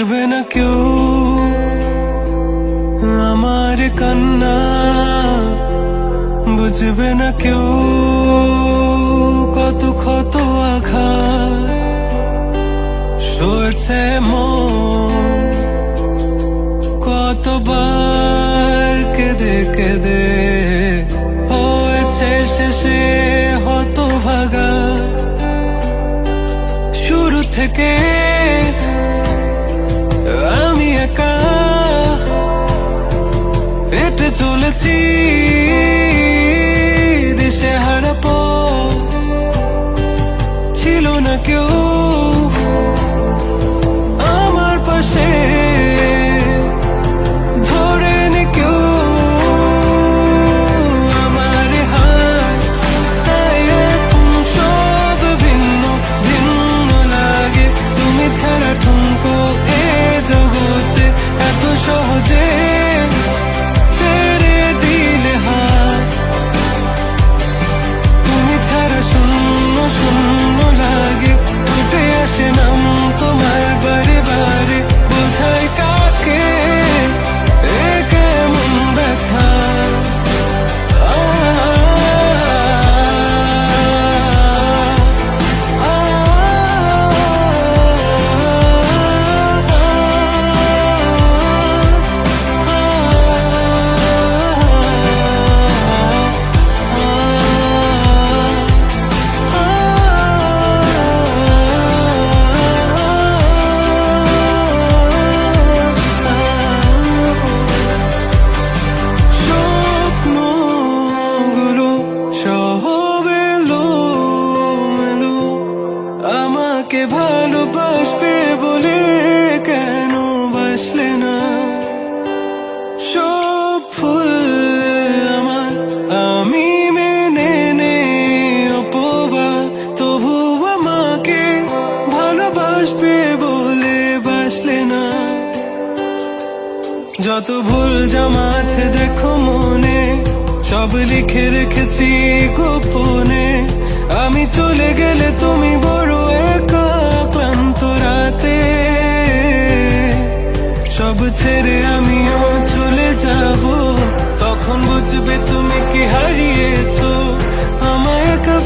দেখবে না কেউ আমার কান্না, বুঝবে না কেউ কত ক্ষত আঘাত সয়েছে মন, কতবার কেঁদে কেঁদে হয়েছে শেষে হতভাগা। শুরু থেকে আমি একা হেঁটে চলেছি দিশে হারা পথ, ছিল না কেউ আমার পাশে, ধরে নি কেউ আমার হাত, তাই এখন সব ভিন্ন ভিন্ন লাগে। তুমি ছাড়া ঠুনকো এ জগতে এত সহজে ছেড়ে দিলে হাত, তুমি ছাড়া শূন্য শূন্য লাগে। উঠে আসে নাম তোমার বারে বারে, বোঝাই কাকে এ কেমন ব্যথা। আমাকে ভালোবাসবে বলে কেন বাসলে না? সব ফুল আমার আমি মেনে নে অপবাদ, তবু আমাকে ভালোবাসবে বলে বাসলে না। যত ভুল জমা আছে দেখো মনে, সব লিখে রেখেছি গোপনে। আমি চলে গেলে তুমি বড় একা ক্লান্ত রাতে, সব ছেড়ে আমিও চলে যাব, তখন বুঝবে তুমি কি হারিয়েছো আমায় একা।